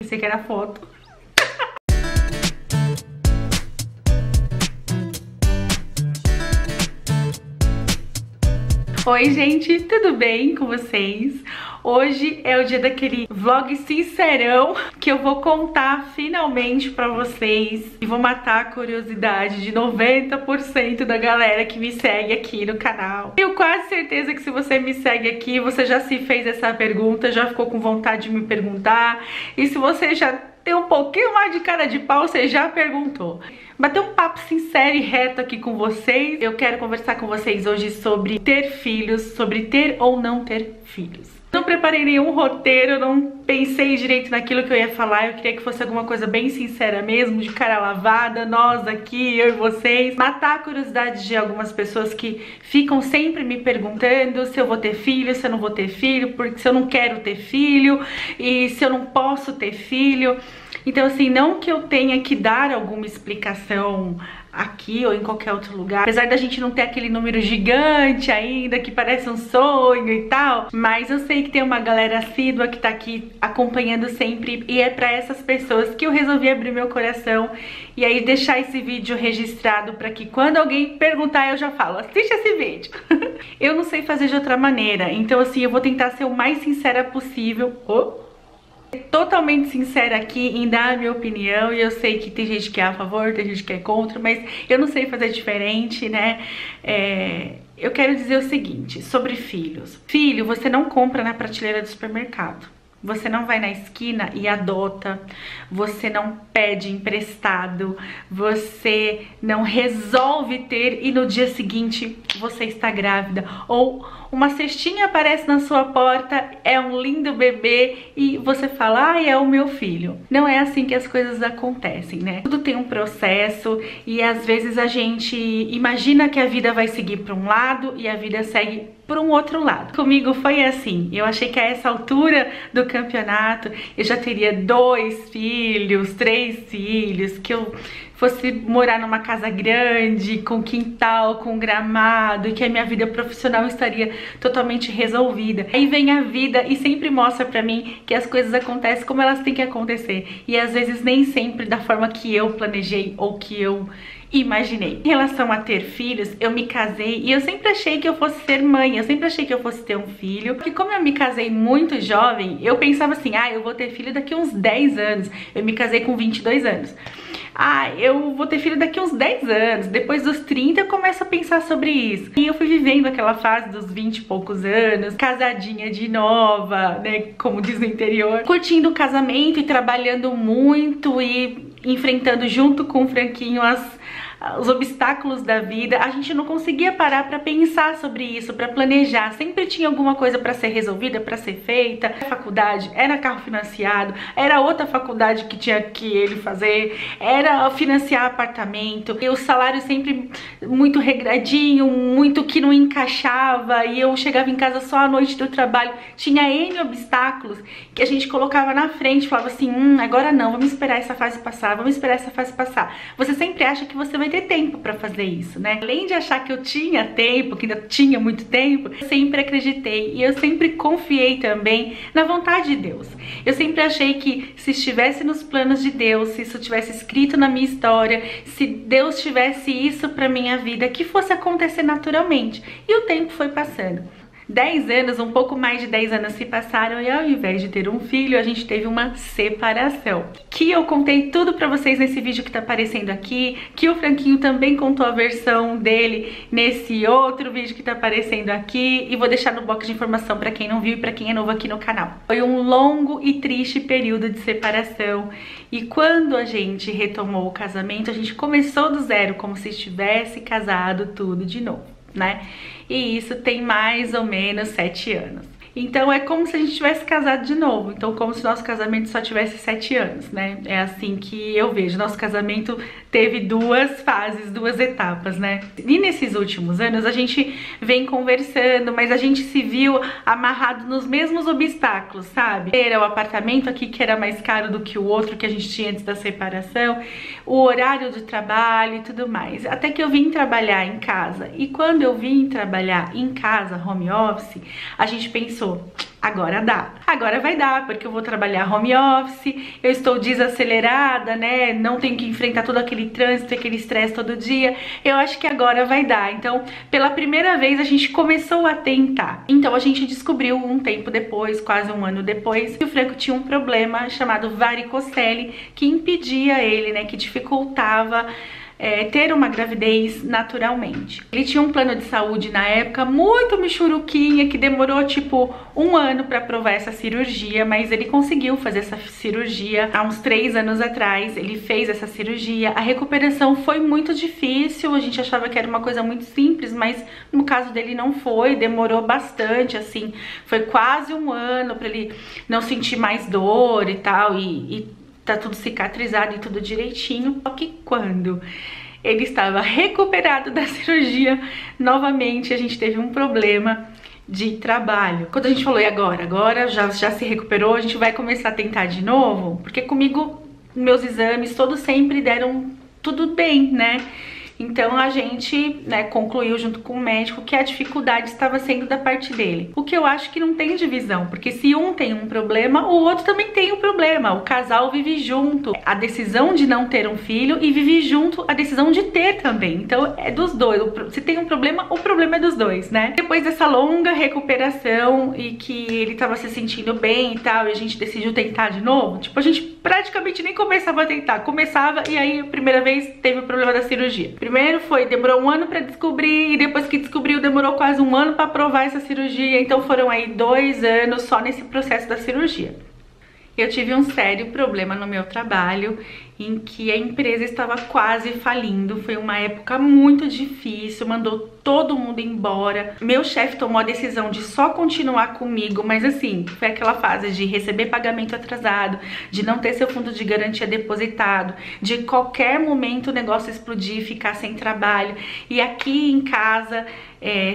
Pensei que era foto. Oi gente, tudo bem com vocês? Hoje é o dia daquele vlog sincerão que eu vou contar finalmente pra vocês e vou matar a curiosidade de 90% da galera que me segue aqui no canal. Tenho quase certeza que se você me segue aqui, você já se fez essa pergunta, já ficou com vontade de me perguntar, e se você já tem um pouquinho mais de cara de pau, você já perguntou. Bater um papo sincero e reto aqui com vocês. Eu quero conversar com vocês hoje sobre ter filhos, sobre ter ou não ter filhos. Não preparei nenhum roteiro, não pensei direito naquilo que eu ia falar. Eu queria que fosse alguma coisa bem sincera mesmo, de cara lavada, nós aqui, eu e vocês. Matar a curiosidade de algumas pessoas que ficam sempre me perguntando se eu vou ter filho, se eu não vou ter filho, porque se eu não quero ter filho e se eu não posso ter filho. Então assim, não que eu tenha que dar alguma explicação aqui ou em qualquer outro lugar, apesar da gente não ter aquele número gigante ainda, que parece um sonho e tal, mas eu sei que tem uma galera assídua que tá aqui acompanhando sempre, e é pra essas pessoas que eu resolvi abrir meu coração e aí deixar esse vídeo registrado pra que quando alguém perguntar eu já falo, assiste esse vídeo. Eu não sei fazer de outra maneira, então assim, eu vou tentar ser o mais sincera possível. Totalmente sincera aqui em dar a minha opinião, e eu sei que tem gente que é a favor, tem gente que é contra, mas eu não sei fazer diferente, né? Eu quero dizer o seguinte sobre filhos. Filho você não compra na prateleira do supermercado. Você não vai na esquina e adota, você não pede emprestado, você não resolve ter e no dia seguinte você está grávida, ou uma cestinha aparece na sua porta, é um lindo bebê e você fala, ah, é o meu filho. Não é assim que as coisas acontecem, né? Tudo tem um processo e às vezes a gente imagina que a vida vai seguir para um lado e a vida segue por um outro lado. Comigo foi assim, eu achei que a essa altura do campeonato eu já teria 2 filhos, 3 filhos, que eu fosse morar numa casa grande, com quintal, com gramado, e que a minha vida profissional estaria totalmente resolvida. Aí vem a vida e sempre mostra pra mim que as coisas acontecem como elas têm que acontecer, e às vezes nem sempre da forma que eu planejei ou que eu imaginei. Em relação a ter filhos, eu me casei e eu sempre achei que eu fosse ser mãe, eu sempre achei que eu fosse ter um filho, porque como eu me casei muito jovem, eu pensava assim, ah, eu vou ter filho daqui uns 10 anos, eu me casei com 22 anos. Ah, eu vou ter filho daqui uns 10 anos, depois dos 30 eu começo a pensar sobre isso. E eu fui vivendo aquela fase dos 20 e poucos anos, casadinha de nova, né, como diz no interior, curtindo o casamento e trabalhando muito e enfrentando junto com o Franquinho os obstáculos da vida. A gente não conseguia parar pra pensar sobre isso, pra planejar. Sempre tinha alguma coisa pra ser resolvida, pra ser feita. A faculdade era carro financiado, era outra faculdade que tinha que ele fazer, era financiar apartamento, e o salário sempre muito regradinho, muito que não encaixava, e eu chegava em casa só à noite do trabalho. Tinha N obstáculos que a gente colocava na frente, falava assim, agora não, vamos esperar essa fase passar, vamos esperar essa fase passar. Você sempre acha que você vai ter tempo pra fazer isso, né? Além de achar que eu tinha tempo, que ainda tinha muito tempo, eu sempre acreditei e eu sempre confiei também na vontade de Deus. Eu sempre achei que se estivesse nos planos de Deus, se isso tivesse escrito na minha história, se Deus tivesse isso pra minha vida, que fosse acontecer naturalmente. E o tempo foi passando. 10 anos, um pouco mais de 10 anos se passaram e ao invés de ter um filho, a gente teve uma separação. Que eu contei tudo pra vocês nesse vídeo que tá aparecendo aqui, que o Franquinho também contou a versão dele nesse outro vídeo que tá aparecendo aqui, e vou deixar no box de informação pra quem não viu e pra quem é novo aqui no canal. Foi um longo e triste período de separação, e quando a gente retomou o casamento, a gente começou do zero, como se estivesse casado tudo de novo, né? E isso tem mais ou menos 7 anos. Então é como se a gente tivesse casado de novo. Então como se nosso casamento só tivesse 7 anos, né? É assim que eu vejo. Nosso casamento teve 2 fases, 2 etapas, né? E nesses últimos anos a gente vem conversando, mas a gente se viu amarrado nos mesmos obstáculos, sabe? Era o apartamento aqui que era mais caro do que o outro que a gente tinha antes da separação, o horário de trabalho e tudo mais. Até que eu vim trabalhar em casa. E quando eu vim trabalhar em casa, home office, a gente pensou, pensou: agora dá, agora vai dar, porque eu vou trabalhar home office, eu estou desacelerada, né, não tenho que enfrentar todo aquele trânsito, aquele estresse todo dia, eu acho que agora vai dar. Então, pela primeira vez a gente começou a tentar. Então a gente descobriu um tempo depois, quase um ano depois, que o Franco tinha um problema chamado varicocele, que impedia ele, né, que dificultava ter uma gravidez naturalmente. Ele tinha um plano de saúde na época muito michuruquinha, que demorou tipo 1 ano para aprovar essa cirurgia, mas ele conseguiu fazer essa cirurgia há uns 3 anos atrás. Ele fez essa cirurgia, a recuperação foi muito difícil, a gente achava que era uma coisa muito simples, mas no caso dele não foi, demorou bastante, assim, foi quase 1 ano para ele não sentir mais dor e tal, e tá tudo cicatrizado e tudo direitinho. Só que quando ele estava recuperado da cirurgia, novamente a gente teve um problema de trabalho. Quando a gente falou: e agora? Agora já se recuperou, a gente vai começar a tentar de novo? Porque comigo, meus exames todos sempre deram tudo bem, né? Então a gente, né, concluiu junto com o médico que a dificuldade estava sendo da parte dele. O que eu acho que não tem divisão, porque se um tem um problema, o outro também tem um problema. O casal vive junto a decisão de não ter um filho e vive junto a decisão de ter também. Então é dos dois. Se tem um problema, o problema é dos dois, né? Depois dessa longa recuperação e que ele estava se sentindo bem e tal, e a gente decidiu tentar de novo, tipo, a gente praticamente nem começava a tentar. Começava e aí a primeira vez teve o problema da cirurgia. Primeiro demorou 1 ano pra descobrir, e depois que descobriu demorou quase 1 ano pra aprovar essa cirurgia. Então foram aí 2 anos só nesse processo da cirurgia. Eu tive um sério problema no meu trabalho, em que a empresa estava quase falindo. Foi uma época muito difícil, mandou todo mundo embora. Meu chefe tomou a decisão de só continuar comigo, mas assim, foi aquela fase de receber pagamento atrasado, de não ter seu fundo de garantia depositado, de qualquer momento o negócio explodir e ficar sem trabalho. E aqui em casa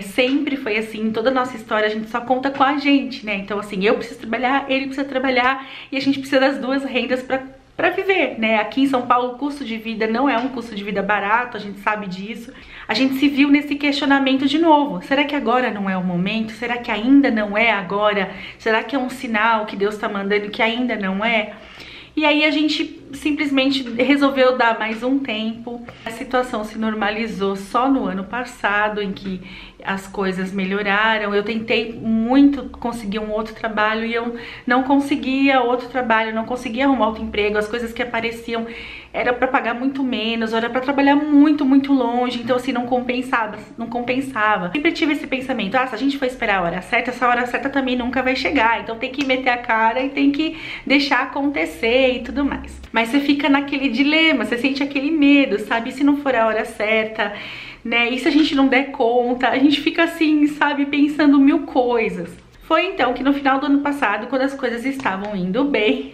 sempre foi assim, toda a nossa história a gente só conta com a gente, né? Então assim, eu preciso trabalhar, ele precisa trabalhar, e a gente precisa das duas rendas para viver, né? Aqui em São Paulo o custo de vida não é um custo de vida barato, a gente sabe disso. A gente se viu nesse questionamento de novo: será que agora não é o momento? Será que ainda não é agora? Será que é um sinal que Deus tá mandando que ainda não é? E aí a gente simplesmente resolveu dar mais um tempo. A situação se normalizou só no ano passado, em que as coisas melhoraram. Eu tentei muito conseguir um outro trabalho e eu não conseguia outro trabalho, não conseguia arrumar outro emprego. As coisas que apareciam era para pagar muito menos, era para trabalhar muito, muito longe. Então assim, não compensava. Sempre tive esse pensamento: se a gente for esperar a hora certa, essa hora certa também nunca vai chegar. Então tem que meter a cara e tem que deixar acontecer e tudo mais. Mas você fica naquele dilema, você sente aquele medo, sabe? E se não for a hora certa, né? E se a gente não der conta? A gente fica assim, sabe? Pensando 1000 coisas. Foi então que no final do ano passado, quando as coisas estavam indo bem,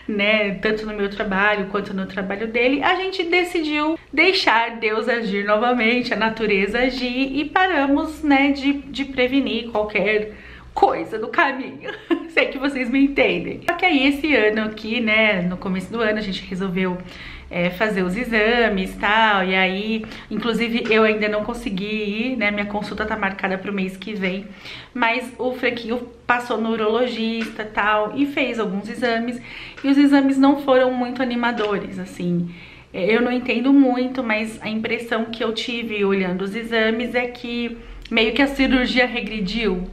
né, tanto no meu trabalho quanto no trabalho dele, a gente decidiu deixar Deus agir novamente, a natureza agir, e paramos, né, de prevenir qualquer coisa do caminho. Sei que vocês me entendem. Só que aí esse ano aqui, né, no começo do ano, a gente resolveu fazer os exames e tal, e aí, inclusive, eu ainda não consegui ir, né, minha consulta tá marcada pro mês que vem, mas o Franquinho passou no urologista e tal, e fez alguns exames, e os exames não foram muito animadores, assim. Eu não entendo muito, mas a impressão que eu tive olhando os exames é que meio que a cirurgia regrediu.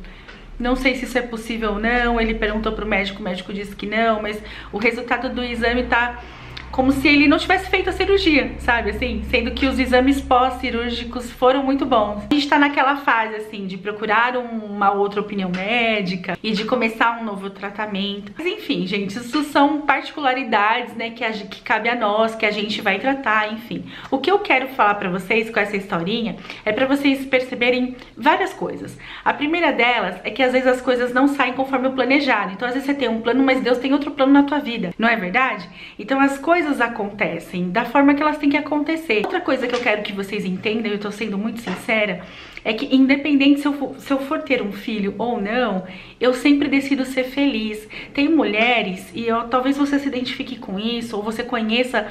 Não sei se isso é possível ou não, ele perguntou pro médico, o médico disse que não, mas o resultado do exame tá como se ele não tivesse feito a cirurgia, sabe, assim, sendo que os exames pós-cirúrgicos foram muito bons. A gente tá naquela fase, assim, de procurar uma outra opinião médica e de começar um novo tratamento. Mas enfim, gente, isso são particularidades, né, que cabe a nós, que a gente vai tratar, enfim. O que eu quero falar pra vocês com essa historinha é pra vocês perceberem várias coisas. A primeira delas é que às vezes as coisas não saem conforme o planejado. Então às vezes você tem um plano, mas Deus tem outro plano na tua vida, não é verdade? Então as coisas acontecem da forma que elas têm que acontecer. Outra coisa que eu quero que vocês entendam, eu tô sendo muito sincera, é que independente se eu for ter um filho ou não, eu sempre decido ser feliz. Tem mulheres, e talvez você se identifique com isso, ou você conheça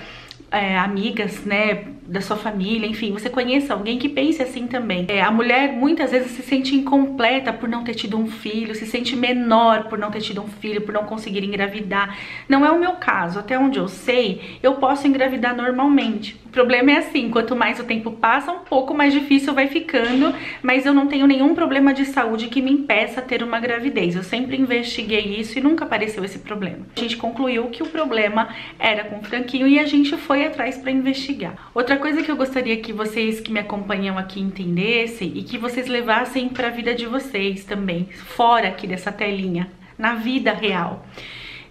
amigas, né, da sua família, enfim, você conheça alguém que pense assim também. A mulher muitas vezes se sente incompleta por não ter tido um filho, se sente menor por não ter tido um filho, por não conseguir engravidar. Não é o meu caso, até onde eu sei, eu posso engravidar normalmente. O problema é assim, quanto mais o tempo passa, um pouco mais difícil vai ficando, mas eu não tenho nenhum problema de saúde que me impeça ter uma gravidez. Eu sempre investiguei isso e nunca apareceu esse problema. A gente concluiu que o problema era com o Franquinho e a gente foi atrás para investigar. Outra coisa que eu gostaria que vocês que me acompanham aqui entendessem e que vocês levassem para a vida de vocês também, fora aqui dessa telinha, na vida real,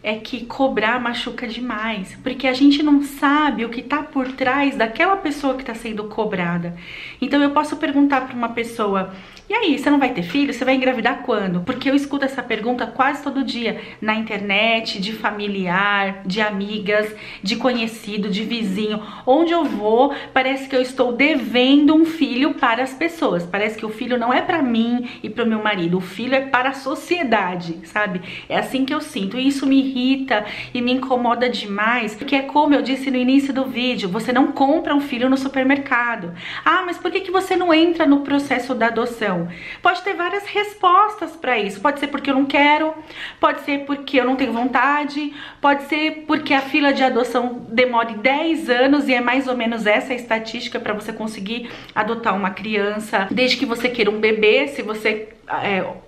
é que cobrar machuca demais, porque a gente não sabe o que tá por trás daquela pessoa que tá sendo cobrada. Então eu posso perguntar para uma pessoa: e aí, você não vai ter filho? Você vai engravidar quando? Porque eu escuto essa pergunta quase todo dia, na internet, de familiar, de amigas, de conhecido, de vizinho. Onde eu vou, parece que eu estou devendo um filho para as pessoas. Parece que o filho não é para mim e para o meu marido, o filho é para a sociedade, sabe? É assim que eu sinto, e isso me irrita e me incomoda demais, porque é como eu disse no início do vídeo, você não compra um filho no supermercado. Ah, mas por que você não entra no processo da adoção? Pode ter várias respostas para isso. Pode ser porque eu não quero, pode ser porque eu não tenho vontade, pode ser porque a fila de adoção demore 10 anos e é mais ou menos essa a estatística para você conseguir adotar uma criança, desde que você queira um bebê. Se você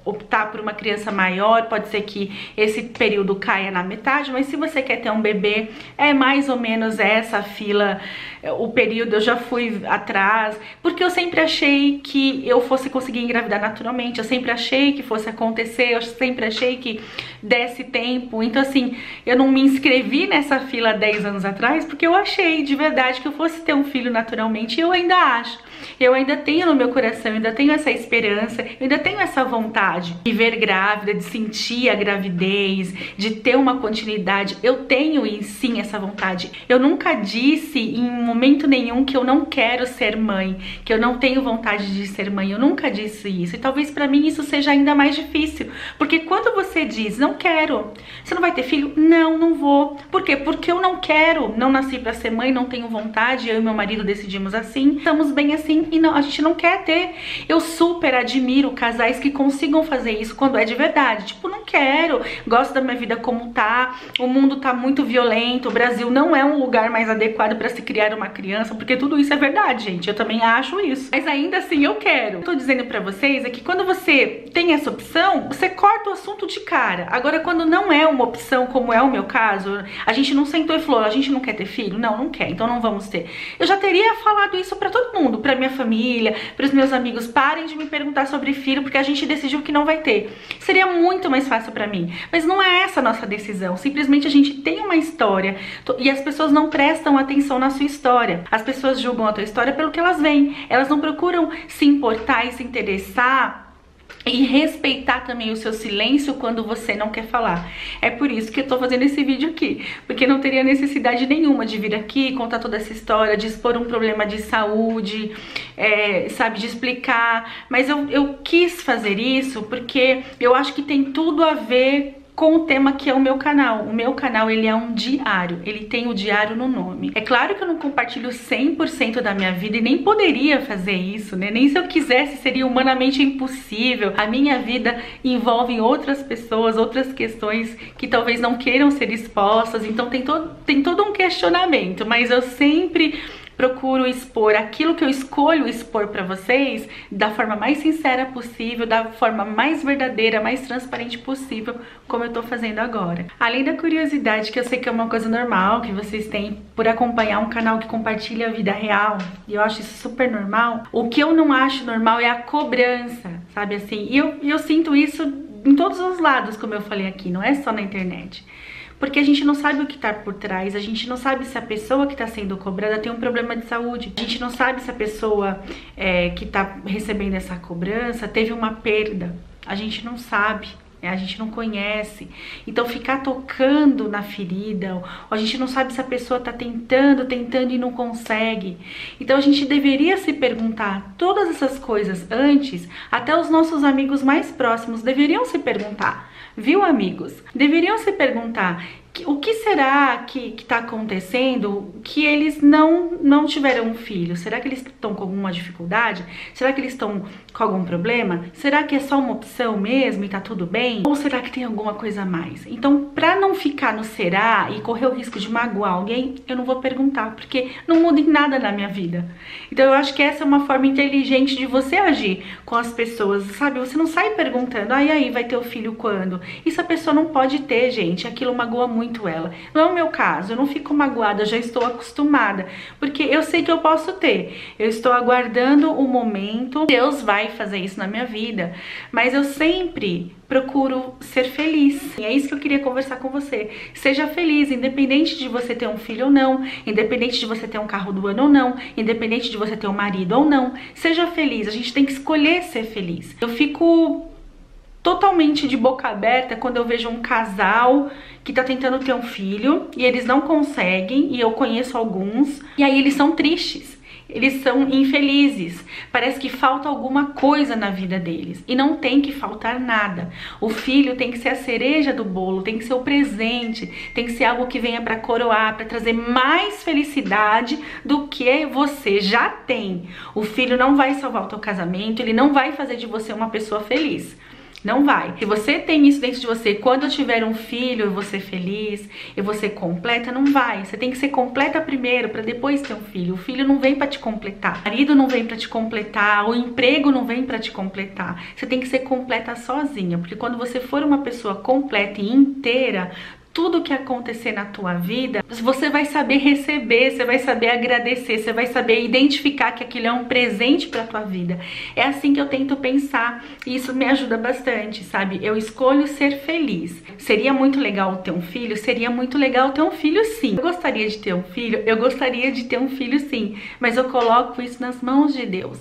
optar por uma criança maior, pode ser que esse período caia na metade, mas se você quer ter um bebê, é mais ou menos essa fila, o período. Eu já fui atrás, porque eu sempre achei que eu fosse conseguir engravidar naturalmente, eu sempre achei que fosse acontecer, eu sempre achei que desse tempo. Então assim, eu não me inscrevi nessa fila 10 anos atrás, porque eu achei de verdade que eu fosse ter um filho naturalmente, e eu ainda acho. Eu ainda tenho no meu coração, eu ainda tenho essa esperança, eu ainda tenho essa vontade de ver grávida, de sentir a gravidez, de ter uma continuidade. Eu tenho sim essa vontade. Eu nunca disse em momento nenhum que eu não quero ser mãe, que eu não tenho vontade de ser mãe. Eu nunca disse isso. E talvez pra mim isso seja ainda mais difícil. Porque quando você diz, não quero, você não vai ter filho? Não, não vou. Por quê? Porque eu não quero. Não nasci pra ser mãe, não tenho vontade. Eu e meu marido decidimos assim. Estamos bem assim. E não, a gente não quer ter. Eu super admiro casais que consigam fazer isso quando é de verdade. Tipo, não quero, gosto da minha vida como tá, o mundo tá muito violento, o Brasil não é um lugar mais adequado para se criar uma criança, porque tudo isso é verdade, gente. Eu também acho isso. Mas ainda assim eu quero. O que eu tô dizendo pra vocês é que quando você tem essa opção, você corta o assunto de cara. Agora, quando não é uma opção, como é o meu caso, a gente não sentou e falou, a gente não quer ter filho? Não, não quer, então não vamos ter. Eu já teria falado isso pra todo mundo, pra minha família, pros meus amigos. Parem de me perguntar sobre filho, porque a gente decidiu que não vai ter. Seria muito mais fácil pra mim. Mas não é essa a nossa decisão. Simplesmente a gente tem uma história e as pessoas não prestam atenção na sua história. As pessoas julgam a tua história pelo que elas veem. Elas não procuram se importar e se interessar e respeitar também o seu silêncio quando você não quer falar. É por isso que eu tô fazendo esse vídeo aqui, porque não teria necessidade nenhuma de vir aqui, contar toda essa história, de expor um problema de saúde, sabe, de explicar. Mas eu quis fazer isso porque eu acho que tem tudo a ver com o tema que é o meu canal. O meu canal, ele é um diário, ele tem o diário no nome. É claro que eu não compartilho 100% da minha vida e nem poderia fazer isso, né? Nem se eu quisesse seria humanamente impossível. A minha vida envolve outras pessoas, outras questões que talvez não queiram ser expostas, então tem todo um questionamento, mas eu sempre procuro expor aquilo que eu escolho expor pra vocês da forma mais sincera possível, da forma mais verdadeira, mais transparente possível, como eu tô fazendo agora. Além da curiosidade, que eu sei que é uma coisa normal, que vocês têm por acompanhar um canal que compartilha a vida real, e eu acho isso super normal, o que eu não acho normal é a cobrança, sabe assim? E eu sinto isso em todos os lados, como eu falei aqui, não é só na internet. Porque a gente não sabe o que tá por trás, a gente não sabe se a pessoa que tá sendo cobrada tem um problema de saúde. A gente não sabe se a pessoa que tá recebendo essa cobrança teve uma perda. A gente não sabe, a gente não conhece. Então ficar tocando na ferida, ou a gente não sabe se a pessoa tá tentando e não consegue. Então a gente deveria se perguntar todas essas coisas antes. Até os nossos amigos mais próximos deveriam se perguntar. Viu, amigos? Deveriam se perguntar: O que será que está acontecendo que eles não tiveram um filho? Será que eles estão com alguma dificuldade? Será que eles estão com algum problema? Será que é só uma opção mesmo e tá tudo bem? Ou será que tem alguma coisa a mais? Então, pra não ficar no será e correr o risco de magoar alguém, eu não vou perguntar, porque não muda em nada na minha vida. Então, eu acho que essa é uma forma inteligente de você agir com as pessoas, sabe? Você não sai perguntando, e aí, vai ter o filho quando? Isso a pessoa não pode ter, gente. Aquilo magoa muito ela. Não é o meu caso, eu não fico magoada, eu já estou acostumada, porque eu sei que eu posso ter. Eu estou aguardando o momento, Deus vai fazer isso na minha vida, mas eu sempre procuro ser feliz. E é isso que eu queria conversar com você. Seja feliz, independente de você ter um filho ou não, independente de você ter um carro do ano ou não, independente de você ter um marido ou não. Seja feliz, a gente tem que escolher ser feliz. Eu fico totalmente de boca aberta quando eu vejo um casal que tá tentando ter um filho e eles não conseguem, e eu conheço alguns, e aí eles são tristes, eles são infelizes, parece que falta alguma coisa na vida deles, e não tem que faltar nada. O filho tem que ser a cereja do bolo, tem que ser o presente, tem que ser algo que venha pra coroar, pra trazer mais felicidade do que você já tem. O filho não vai salvar o teu casamento, ele não vai fazer de você uma pessoa feliz. Não vai. Se você tem isso dentro de você, quando eu tiver um filho, eu vou ser feliz, eu vou ser completa, não vai. Você tem que ser completa primeiro, para depois ter um filho. O filho não vem para te completar, o marido não vem para te completar, o emprego não vem para te completar. Você tem que ser completa sozinha, porque quando você for uma pessoa completa e inteira, tudo que acontecer na tua vida, você vai saber receber, você vai saber agradecer, você vai saber identificar que aquilo é um presente pra tua vida. É assim que eu tento pensar e isso me ajuda bastante, sabe? Eu escolho ser feliz. Seria muito legal ter um filho? Seria muito legal ter um filho, sim. Eu gostaria de ter um filho? Eu gostaria de ter um filho, sim. Mas eu coloco isso nas mãos de Deus.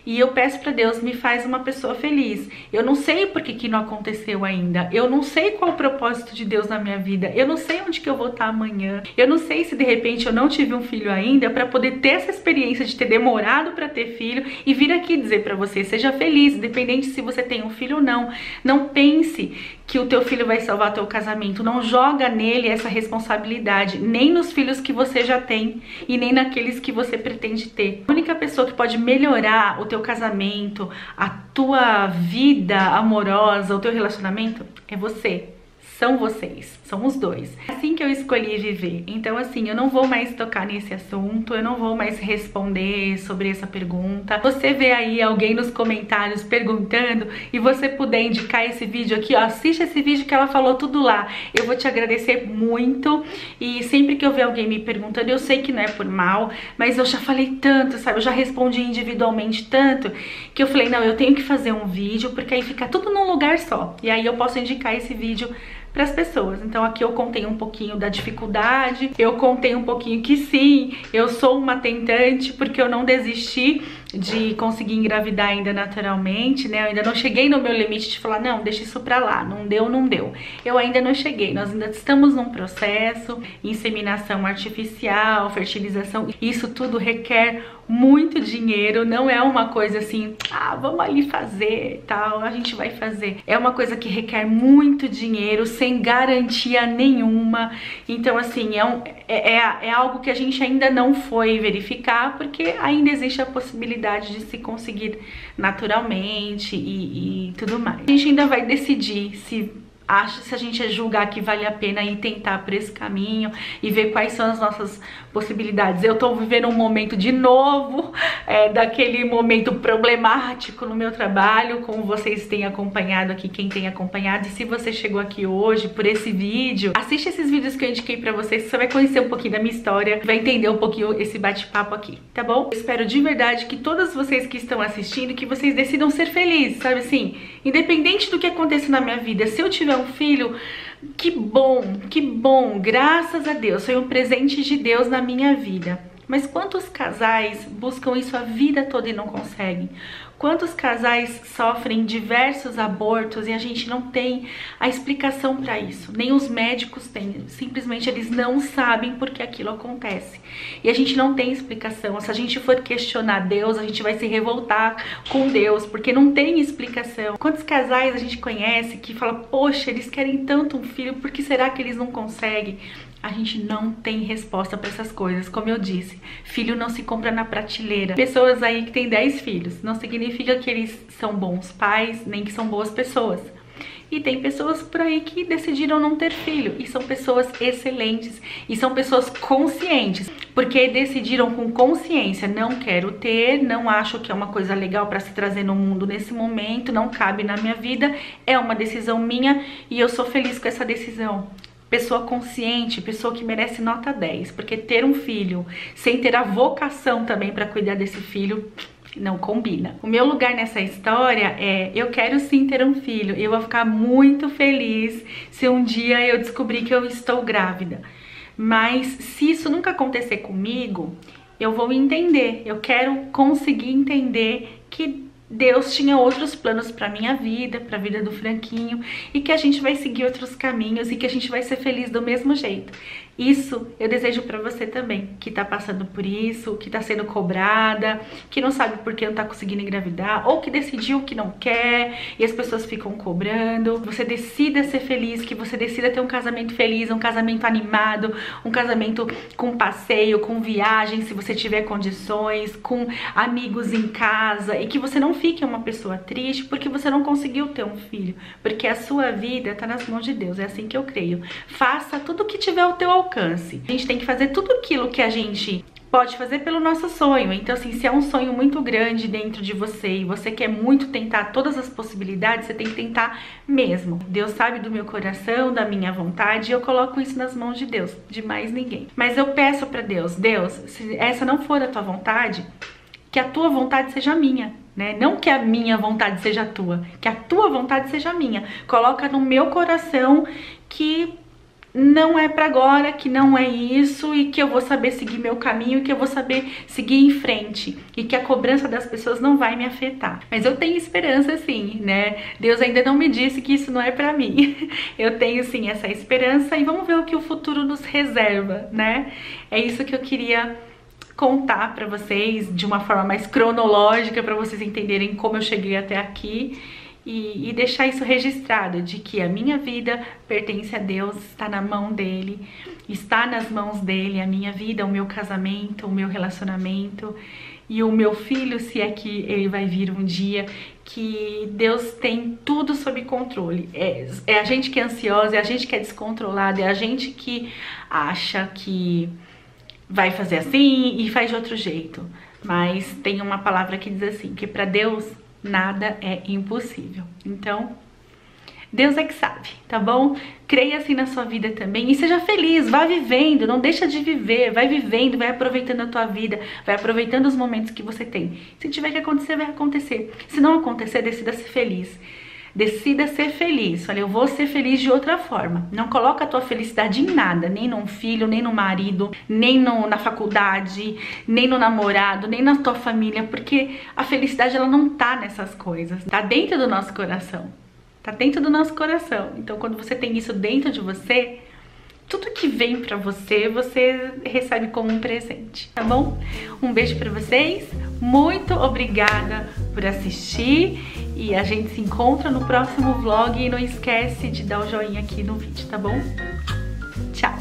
E eu peço pra Deus, me faz uma pessoa feliz. Eu não sei por que não aconteceu ainda. Eu não sei qual o propósito de Deus na minha vida. Eu não sei onde que eu vou estar amanhã. Eu não sei se de repente eu não tive um filho ainda, pra poder ter essa experiência de ter demorado pra ter filho e vir aqui dizer pra você, seja feliz, independente se você tem um filho ou não. Não pense que o teu filho vai salvar teu casamento. Não joga nele essa responsabilidade, nem nos filhos que você já tem e nem naqueles que você pretende ter. A única pessoa que pode melhorar o teu casamento, a tua vida amorosa, o teu relacionamento é você. São vocês, são os dois. É assim que eu escolhi viver. Então assim, eu não vou mais tocar nesse assunto, eu não vou mais responder sobre essa pergunta. Você vê aí alguém nos comentários perguntando e você puder indicar esse vídeo aqui, ó, assiste esse vídeo que ela falou tudo lá. Eu vou te agradecer muito e sempre que eu ver alguém me perguntando, eu sei que não é por mal, mas eu já falei tanto, sabe? Eu já respondi individualmente tanto que eu falei, não, eu tenho que fazer um vídeo porque aí fica tudo num lugar só. E aí eu posso indicar esse vídeo para as pessoas. Então aqui eu contei um pouquinho da dificuldade, eu contei um pouquinho que sim, eu sou uma tentante porque eu não desisti de conseguir engravidar ainda naturalmente, né? Eu ainda não cheguei no meu limite de falar, não, deixa isso pra lá, não deu, não deu. Eu ainda não cheguei, nós ainda estamos num processo, inseminação artificial, fertilização, isso tudo requer muito dinheiro, não é uma coisa assim, ah, vamos ali fazer, tal, a gente vai fazer. É uma coisa que requer muito dinheiro, sem garantia nenhuma. Então, assim, é algo que a gente ainda não foi verificar, porque ainda existe a possibilidade de se conseguir naturalmente e tudo mais. A gente ainda vai decidir se a gente julgar que vale a pena ir tentar por esse caminho e ver quais são as nossas possibilidades. Eu tô vivendo um momento de novo, daquele momento problemático no meu trabalho, como vocês têm acompanhado aqui, quem tem acompanhado. E se você chegou aqui hoje por esse vídeo, assiste esses vídeos que eu indiquei pra vocês, você vai conhecer um pouquinho da minha história, vai entender um pouquinho esse bate-papo aqui, tá bom? Eu espero de verdade que todas vocês que estão assistindo, que vocês decidam ser felizes, sabe assim? Independente do que aconteça na minha vida, se eu tiver um filho, que bom, graças a Deus, foi um presente de Deus na minha vida. Mas quantos casais buscam isso a vida toda e não conseguem? Quantos casais sofrem diversos abortos e a gente não tem a explicação para isso? Nem os médicos têm, simplesmente eles não sabem por que aquilo acontece. E a gente não tem explicação. Se a gente for questionar Deus, a gente vai se revoltar com Deus, porque não tem explicação. Quantos casais a gente conhece que fala, poxa, eles querem tanto um filho, por que será que eles não conseguem? A gente não tem resposta para essas coisas. Como eu disse, filho não se compra na prateleira. Pessoas aí que têm 10 filhos, não significa que eles são bons pais, nem que são boas pessoas. E tem pessoas por aí que decidiram não ter filho, e são pessoas excelentes, e são pessoas conscientes, porque decidiram com consciência, não quero ter, não acho que é uma coisa legal para se trazer no mundo nesse momento, não cabe na minha vida, é uma decisão minha e eu sou feliz com essa decisão. Pessoa consciente, pessoa que merece nota 10, porque ter um filho sem ter a vocação também para cuidar desse filho não combina. O meu lugar nessa história é, eu quero sim ter um filho, eu vou ficar muito feliz se um dia eu descobrir que eu estou grávida. Mas se isso nunca acontecer comigo, eu vou entender, eu quero conseguir entender que Deus tinha outros planos para minha vida, para a vida do Franquinho, e que a gente vai seguir outros caminhos e que a gente vai ser feliz do mesmo jeito. Isso eu desejo para você também, que tá passando por isso, que tá sendo cobrada, que não sabe por que não tá conseguindo engravidar, ou que decidiu que não quer e as pessoas ficam cobrando. Você decida ser feliz, que você decida ter um casamento feliz, um casamento animado, um casamento com passeio, com viagem, se você tiver condições, com amigos em casa, e que você não fique uma pessoa triste porque você não conseguiu ter um filho, porque a sua vida tá nas mãos de Deus, é assim que eu creio. Faça tudo o que tiver ao teu alcance. A gente tem que fazer tudo aquilo que a gente pode fazer pelo nosso sonho. Então assim, se é um sonho muito grande dentro de você e você quer muito tentar todas as possibilidades, você tem que tentar mesmo. Deus sabe do meu coração, da minha vontade, e eu coloco isso nas mãos de Deus, de mais ninguém. Mas eu peço pra Deus, Deus, se essa não for a tua vontade, que a tua vontade seja minha, né? Não que a minha vontade seja a tua, que a tua vontade seja minha. Coloca no meu coração que não é pra agora, que não é isso, e que eu vou saber seguir meu caminho, e que eu vou saber seguir em frente, e que a cobrança das pessoas não vai me afetar. Mas eu tenho esperança sim, né? Deus ainda não me disse que isso não é pra mim. Eu tenho sim essa esperança, e vamos ver o que o futuro nos reserva, né? É isso que eu queria contar pra vocês de uma forma mais cronológica, pra vocês entenderem como eu cheguei até aqui. E deixar isso registrado, de que a minha vida pertence a Deus, está na mão dele, está nas mãos dele, a minha vida, o meu casamento, o meu relacionamento e o meu filho, se é que ele vai vir um dia, que Deus tem tudo sob controle. É a gente que é ansiosa, é a gente que é descontrolada, é a gente que acha que vai fazer assim e faz de outro jeito. Mas tem uma palavra que diz assim, que para Deus nada é impossível. Então, Deus é que sabe, tá bom? Creia assim na sua vida também e seja feliz, vá vivendo, não deixa de viver, vai vivendo, vai aproveitando a tua vida, vai aproveitando os momentos que você tem. Se tiver que acontecer, vai acontecer. Se não acontecer, decida ser feliz. Decida ser feliz. Olha, eu vou ser feliz de outra forma. Não coloca a tua felicidade em nada, nem num filho, nem no marido, nem na faculdade, nem no namorado, nem na tua família, porque a felicidade ela não tá nessas coisas. Tá dentro do nosso coração. Tá dentro do nosso coração. Então, quando você tem isso dentro de você, tudo que vem pra você, você recebe como um presente, tá bom? Um beijo pra vocês. Muito obrigada por assistir e a gente se encontra no próximo vlog e não esquece de dar o joinha aqui no vídeo, tá bom? Tchau!